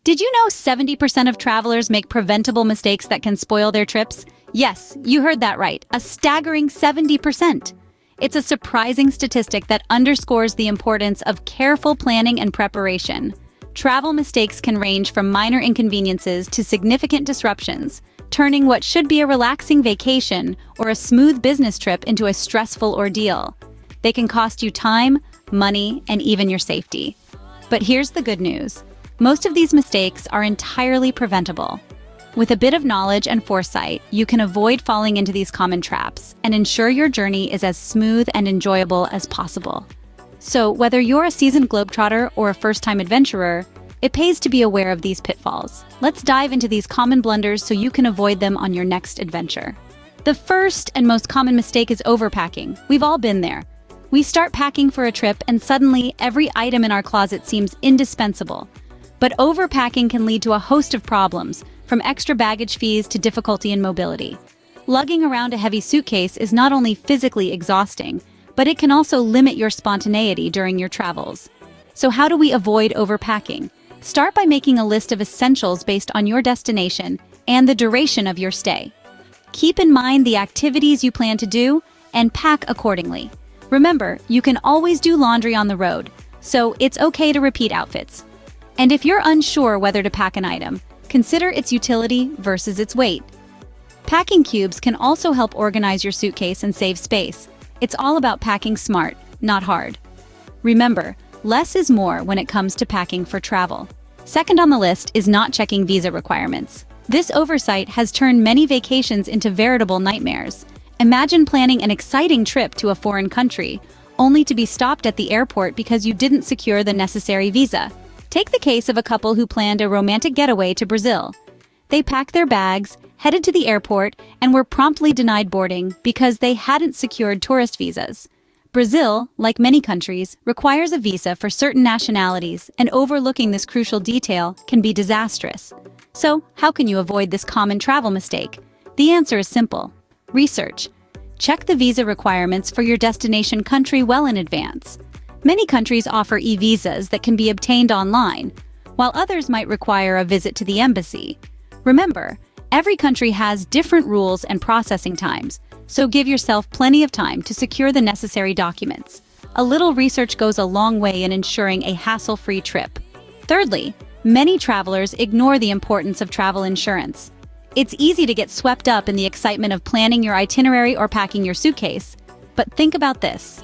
Did you know 70% of travelers make preventable mistakes that can spoil their trips? Yes, you heard that right, a staggering 70%. It's a surprising statistic that underscores the importance of careful planning and preparation. Travel mistakes can range from minor inconveniences to significant disruptions, turning what should be a relaxing vacation or a smooth business trip into a stressful ordeal. They can cost you time, money, and even your safety. But here's the good news. Most of these mistakes are entirely preventable. With a bit of knowledge and foresight, you can avoid falling into these common traps and ensure your journey is as smooth and enjoyable as possible. So, whether you're a seasoned globetrotter or a first-time adventurer, it pays to be aware of these pitfalls. Let's dive into these common blunders so you can avoid them on your next adventure. The first and most common mistake is overpacking. We've all been there. We start packing for a trip and suddenly every item in our closet seems indispensable. But overpacking can lead to a host of problems, from extra baggage fees to difficulty in mobility. Lugging around a heavy suitcase is not only physically exhausting, but it can also limit your spontaneity during your travels. So how do we avoid overpacking? Start by making a list of essentials based on your destination and the duration of your stay. Keep in mind the activities you plan to do and pack accordingly. Remember, you can always do laundry on the road, so it's okay to repeat outfits. And if you're unsure whether to pack an item, consider its utility versus its weight. Packing cubes can also help organize your suitcase and save space. It's all about packing smart, not hard. Remember, less is more when it comes to packing for travel. Second on the list is not checking visa requirements. This oversight has turned many vacations into veritable nightmares. Imagine planning an exciting trip to a foreign country, only to be stopped at the airport because you didn't secure the necessary visa. Take the case of a couple who planned a romantic getaway to Brazil. They packed their bags, headed to the airport, and were promptly denied boarding because they hadn't secured tourist visas. Brazil, like many countries, requires a visa for certain nationalities, and overlooking this crucial detail can be disastrous. So, how can you avoid this common travel mistake? The answer is simple. Research. Check the visa requirements for your destination country well in advance. Many countries offer e-visas that can be obtained online, while others might require a visit to the embassy. Remember, every country has different rules and processing times, so give yourself plenty of time to secure the necessary documents. A little research goes a long way in ensuring a hassle-free trip. Thirdly, many travelers ignore the importance of travel insurance. It's easy to get swept up in the excitement of planning your itinerary or packing your suitcase. But think about this.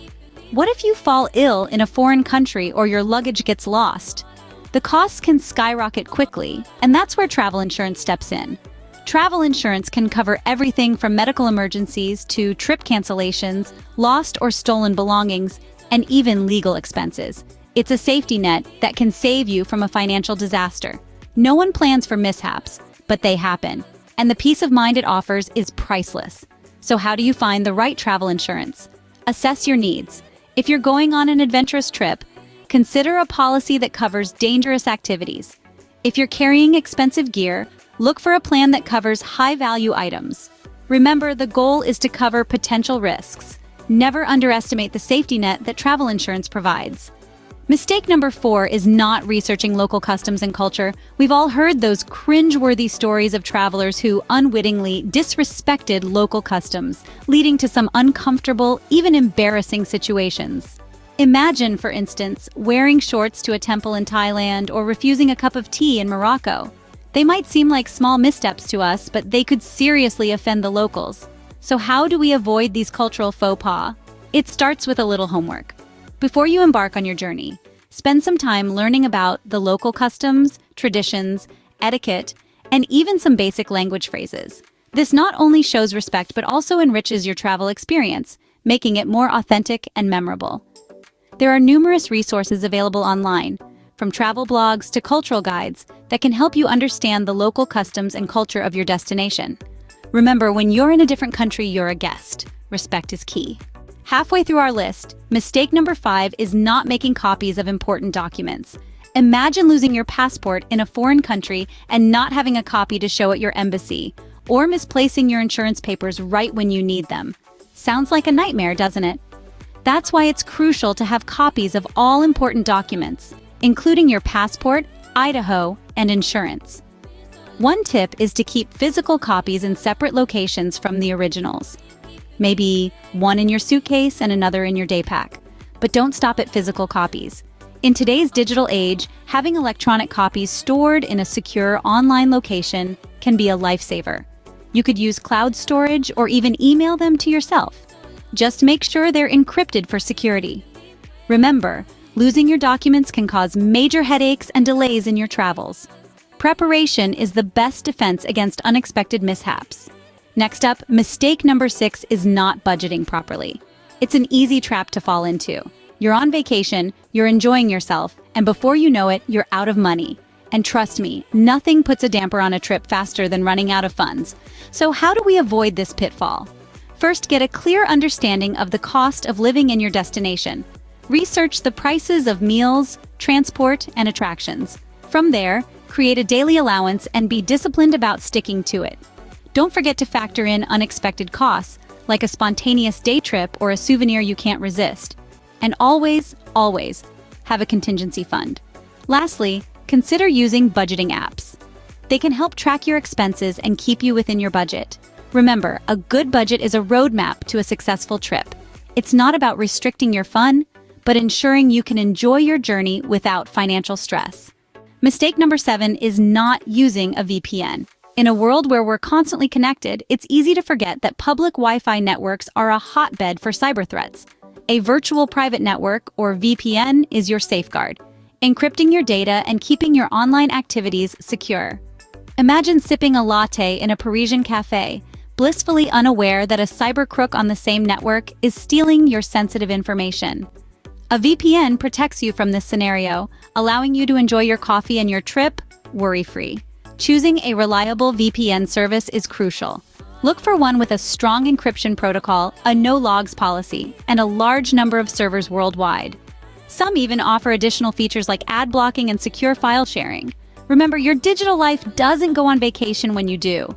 What if you fall ill in a foreign country or your luggage gets lost? The costs can skyrocket quickly, and that's where travel insurance steps in. Travel insurance can cover everything from medical emergencies to trip cancellations, lost or stolen belongings, and even legal expenses. It's a safety net that can save you from a financial disaster. No one plans for mishaps, but they happen, and the peace of mind it offers is priceless. So how do you find the right travel insurance? Assess your needs. If you're going on an adventurous trip, consider a policy that covers dangerous activities. If you're carrying expensive gear, look for a plan that covers high-value items. Remember, the goal is to cover potential risks. Never underestimate the safety net that travel insurance provides. Mistake number 4 is not researching local customs and culture. We've all heard those cringe-worthy stories of travelers who unwittingly disrespected local customs, leading to some uncomfortable, even embarrassing situations. Imagine, for instance, wearing shorts to a temple in Thailand or refusing a cup of tea in Morocco. They might seem like small missteps to us, but they could seriously offend the locals. So how do we avoid these cultural faux pas? It starts with a little homework. Before you embark on your journey, spend some time learning about the local customs, traditions, etiquette, and even some basic language phrases. This not only shows respect but also enriches your travel experience, making it more authentic and memorable. There are numerous resources available online, from travel blogs to cultural guides, that can help you understand the local customs and culture of your destination. Remember, when you're in a different country, you're a guest. Respect is key. Halfway through our list, mistake number 5 is not making copies of important documents. Imagine losing your passport in a foreign country and not having a copy to show at your embassy, or misplacing your insurance papers right when you need them. Sounds like a nightmare, doesn't it? That's why it's crucial to have copies of all important documents, including your passport, Idaho, and insurance. One tip is to keep physical copies in separate locations from the originals. Maybe one in your suitcase and another in your day pack. But don't stop at physical copies. In today's digital age, having electronic copies stored in a secure online location can be a lifesaver. You could use cloud storage or even email them to yourself. Just make sure they're encrypted for security. Remember, losing your documents can cause major headaches and delays in your travels. Preparation is the best defense against unexpected mishaps. Next up, mistake number 6 is not budgeting properly. It's an easy trap to fall into. You're on vacation, you're enjoying yourself, and before you know it, you're out of money. And trust me, nothing puts a damper on a trip faster than running out of funds. So how do we avoid this pitfall? First, get a clear understanding of the cost of living in your destination. Research the prices of meals, transport, and attractions. From there, create a daily allowance and be disciplined about sticking to it. Don't forget to factor in unexpected costs, like a spontaneous day trip or a souvenir you can't resist. And always, always, have a contingency fund. Lastly, consider using budgeting apps. They can help track your expenses and keep you within your budget. Remember, a good budget is a roadmap to a successful trip. It's not about restricting your fun, but ensuring you can enjoy your journey without financial stress. Mistake number 7 is not using a VPN. In a world where we're constantly connected, it's easy to forget that public Wi-Fi networks are a hotbed for cyber threats. A virtual private network, or VPN, is your safeguard, encrypting your data and keeping your online activities secure. Imagine sipping a latte in a Parisian cafe, blissfully unaware that a cyber crook on the same network is stealing your sensitive information. A VPN protects you from this scenario, allowing you to enjoy your coffee and your trip worry-free. Choosing a reliable VPN service is crucial. Look for one with a strong encryption protocol, a no-logs policy, and a large number of servers worldwide. Some even offer additional features like ad blocking and secure file sharing. Remember, your digital life doesn't go on vacation when you do.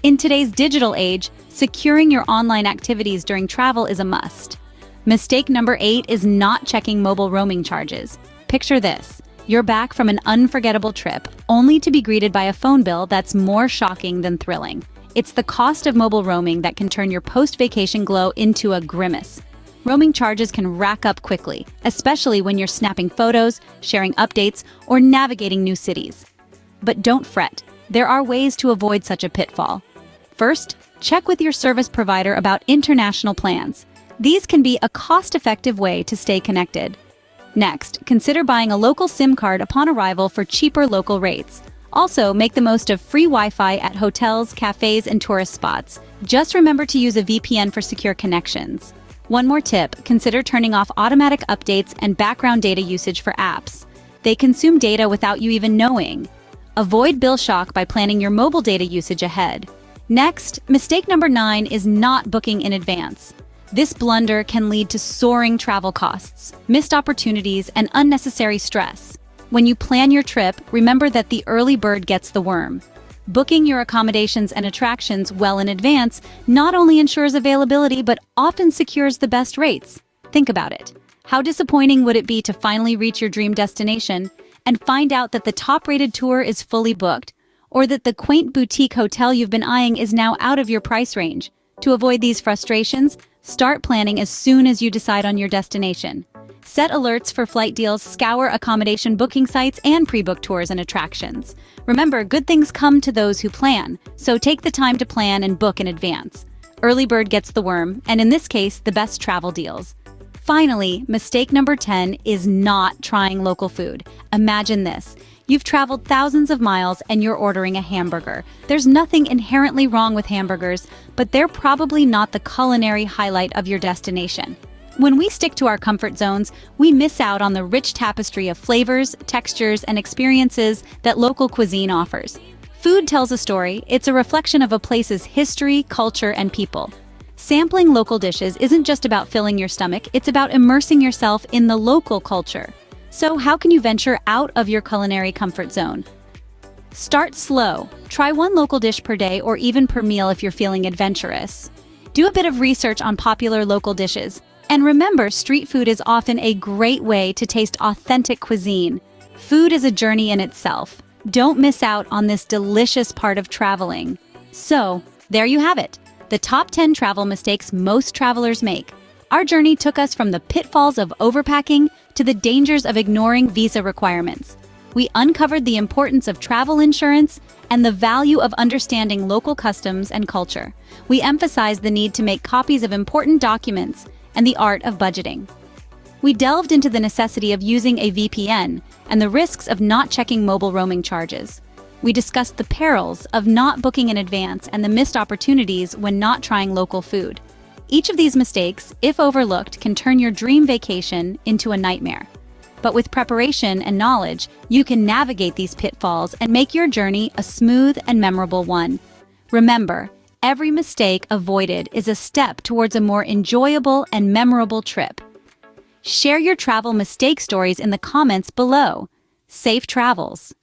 In today's digital age, securing your online activities during travel is a must. Mistake number 8 is not checking mobile roaming charges. Picture this. You're back from an unforgettable trip, only to be greeted by a phone bill that's more shocking than thrilling. It's the cost of mobile roaming that can turn your post-vacation glow into a grimace. Roaming charges can rack up quickly, especially when you're snapping photos, sharing updates, or navigating new cities. But don't fret. There are ways to avoid such a pitfall. First, check with your service provider about international plans. These can be a cost-effective way to stay connected. Next, consider buying a local SIM card upon arrival for cheaper local rates. Also, make the most of free Wi-Fi at hotels, cafes, and tourist spots. Just remember to use a VPN for secure connections. One more tip, consider turning off automatic updates and background data usage for apps. They consume data without you even knowing. Avoid bill shock by planning your mobile data usage ahead. Next, mistake number 9 is not booking in advance. This blunder can lead to soaring travel costs, missed opportunities, and unnecessary stress. When you plan your trip, remember that the early bird gets the worm. Booking your accommodations and attractions well in advance not only ensures availability but often secures the best rates. Think about it. How disappointing would it be to finally reach your dream destination and find out that the top-rated tour is fully booked, or that the quaint boutique hotel you've been eyeing is now out of your price range? To avoid these frustrations, start planning as soon as you decide on your destination. Set alerts for flight deals, scour accommodation booking sites, and pre-book tours and attractions. Remember, good things come to those who plan, so take the time to plan and book in advance. Early bird gets the worm, and in this case, the best travel deals. Finally, mistake number 10 is not trying local food. Imagine this. You've traveled thousands of miles and you're ordering a hamburger. There's nothing inherently wrong with hamburgers, but they're probably not the culinary highlight of your destination. When we stick to our comfort zones, we miss out on the rich tapestry of flavors, textures, and experiences that local cuisine offers. Food tells a story. It's a reflection of a place's history, culture, and people. Sampling local dishes isn't just about filling your stomach, it's about immersing yourself in the local culture. So how can you venture out of your culinary comfort zone? Start slow. Try one local dish per day or even per meal if you're feeling adventurous. Do a bit of research on popular local dishes. And remember, street food is often a great way to taste authentic cuisine. Food is a journey in itself. Don't miss out on this delicious part of traveling. So, there you have it, the top 10 travel mistakes most travelers make. Our journey took us from the pitfalls of overpacking to the dangers of ignoring visa requirements. We uncovered the importance of travel insurance and the value of understanding local customs and culture. We emphasized the need to make copies of important documents and the art of budgeting. We delved into the necessity of using a VPN and the risks of not checking mobile roaming charges. We discussed the perils of not booking in advance and the missed opportunities when not trying local food. Each of these mistakes, if overlooked, can turn your dream vacation into a nightmare. But with preparation and knowledge, you can navigate these pitfalls and make your journey a smooth and memorable one. Remember, every mistake avoided is a step towards a more enjoyable and memorable trip. Share your travel mistake stories in the comments below. Safe travels!